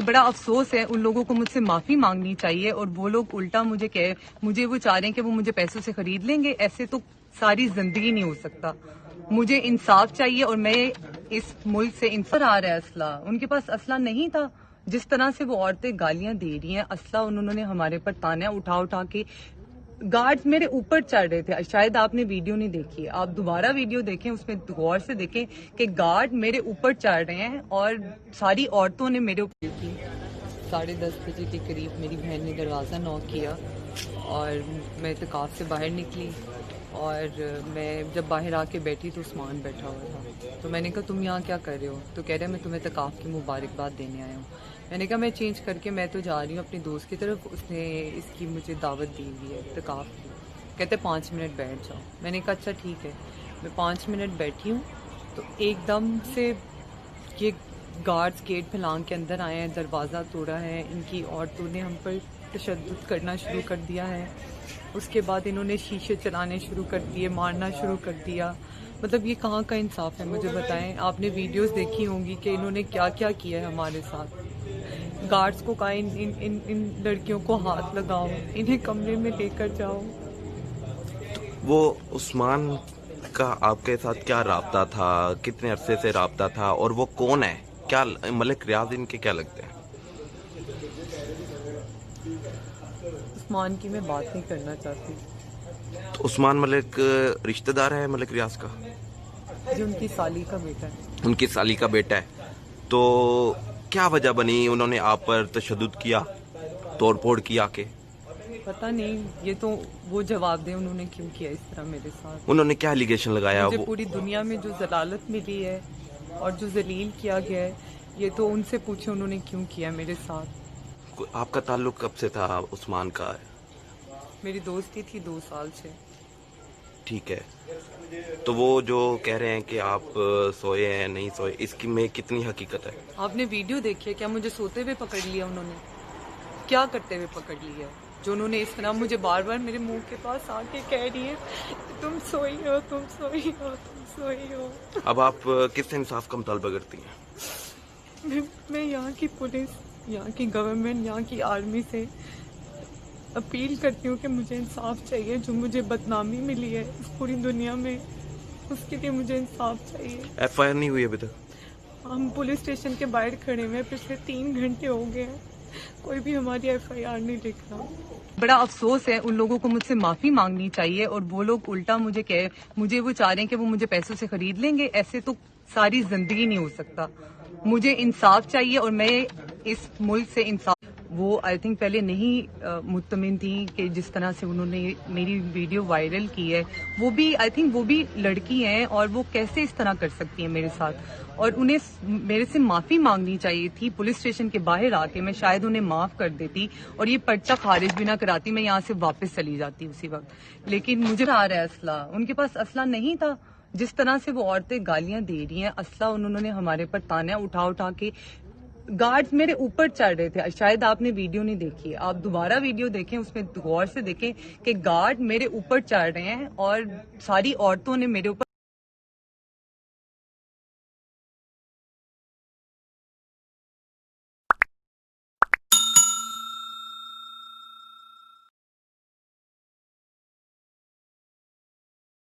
बड़ा अफसोस है, उन लोगों को मुझसे माफी मांगनी चाहिए और वो लोग उल्टा मुझे वो चाह रहे हैं कि वो मुझे पैसों से खरीद लेंगे। ऐसे तो सारी जिंदगी नहीं हो सकता। मुझे इंसाफ चाहिए और मैं इस मुल्क से इंसाफ आ रहा है। असला उनके पास असला नहीं था। जिस तरह से वो औरतें गालियां दे रही हैं, असला उन्होंने हमारे पर ताने उठा के गार्ड्स मेरे ऊपर चढ़ रहे थे। शायद आपने वीडियो नहीं देखी है, आप दोबारा वीडियो देखें, उसमें गौर से देखें कि गार्ड मेरे ऊपर चढ़ रहे हैं और सारी औरतों ने मेरे ऊपर की। 10:30 बजे के करीब मेरी बहन ने दरवाज़ा नॉक किया और मैं इत्काफ से बाहर निकली और मैं जब बाहर आके बैठी तो उस्मान बैठा हुआ था। तो मैंने कहा तुम यहाँ क्या कर रहे हो? तो कह रहे मैं तुम्हें इत्काफ की मुबारकबाद देने आया हूँ। मैंने कहा मैं चेंज करके मैं तो जा रही हूँ अपनी दोस्त की तरफ, उसने इसकी मुझे दावत दी हुई है इत्काफ की। कहते 5 मिनट बैठ जाओ। मैंने कहा अच्छा ठीक है। मैं 5 मिनट बैठी हूँ तो एकदम से ये गार्ड्स गेट फैलांग के अंदर आए हैं, दरवाज़ा तोड़ा है, इनकी औरतों ने हम पर तशद्दुद करना शुरू कर दिया है। उसके बाद इन्होंने शीशे चलाने शुरू कर दिए, मारना शुरू कर दिया। मतलब ये कहाँ का इंसाफ है, मुझे बताएं। आपने वीडियोस देखी होंगी कि इन्होंने क्या क्या किया है हमारे साथ। गार्ड्स को कहा इन लड़कियों को हाथ लगाओ, इन्हें कमरे में लेकर जाओ। वो उस्मान का आपके साथ क्या राब्ता था, कितने अरसे से राब्ता था, और वो कौन है? क्या मलिक रियाज इनके क्या लगते हैं? उस्मान की मैं बात नहीं करना चाहती। तो उस्मान मलिक रिश्तेदार है मलिक रियाज का? जो उनकी साली का बेटा है। उनकी साली का बेटा है। तो क्या वजह बनी, उन्होंने आप पर तशद्दुद किया, तोड़ फोड़ किया के? पता नहीं, ये तो वो जवाब दें उन्होंने क्यों किया इस तरह मेरे साथ। उन्होंने क्या एलिगेशन लगाया? मुझे पूरी दुनिया में जो जलालत मिली है और जो जलील किया गया है, ये तो उनसे पूछे उन्होंने क्यों किया मेरे साथ। आपका ताल्लुक कब से था उस्मान का? मेरी दोस्ती थी 2 साल से। ठीक है। तो वो जो कह रहे हैं कि आप सोए हैं नहीं सोए, इसकी में कितनी हकीकत है? आपने वीडियो देखी है? क्या मुझे सोते हुए पकड़ लिया उन्होंने? क्या करते हुए पकड़ लिया? जो उन्होंने इस तरह मुझे बार बार मेरे मुंह के पास आके कह रही है तुम सोई हो, तुम सोई हो, तुम सोई हो। अब आप किससे इंसाफ का मुतालबा करती हैं? मैं यहाँ की पुलिस, यहाँ की गवर्नमेंट, यहाँ की आर्मी से अपील करती हूँ कि मुझे इंसाफ चाहिए। जो मुझे बदनामी मिली है इस पूरी दुनिया में, उसके लिए मुझे इंसाफ चाहिए। FIR नहीं हुई अभी तक? हम पुलिस स्टेशन के बाहर खड़े हुए हैं, पिछले 3 घंटे हो गए हैं, कोई भी हमारी FIR नहीं लिख रहा। बड़ा अफसोस है, उन लोगों को मुझसे माफी मांगनी चाहिए और वो लोग उल्टा मुझे वो चाह रहे हैं कि वो मुझे पैसों से खरीद लेंगे। ऐसे तो सारी जिंदगी नहीं हो सकता। मुझे इंसाफ चाहिए और मैं इस मुल्क से इंसाफ। वो आई थिंक पहले नहीं मुतमिन थी कि जिस तरह से उन्होंने मेरी वीडियो वायरल की है, वो भी आई थिंक वो भी लड़की हैं और वो कैसे इस तरह कर सकती हैं मेरे साथ। और उन्हें मेरे से माफी मांगनी चाहिए थी पुलिस स्टेशन के बाहर आके। मैं शायद उन्हें माफ कर देती और ये पर्चा खारिज भी ना कराती, मैं यहाँ से वापस चली जाती उसी वक्त। लेकिन मुझे आ रहा है असला, उनके पास असला नहीं था। जिस तरह से वो औरतें गालियां दे रही हैं, असला उन्होंने हमारे पर ताने उठा के गार्ड्स मेरे ऊपर चढ़ रहे थे। शायद आपने वीडियो नहीं देखी है, आप दोबारा वीडियो देखें, उसमें गौर से देखें कि गार्ड मेरे ऊपर चढ़ रहे हैं और सारी औरतों ने मेरे ऊपर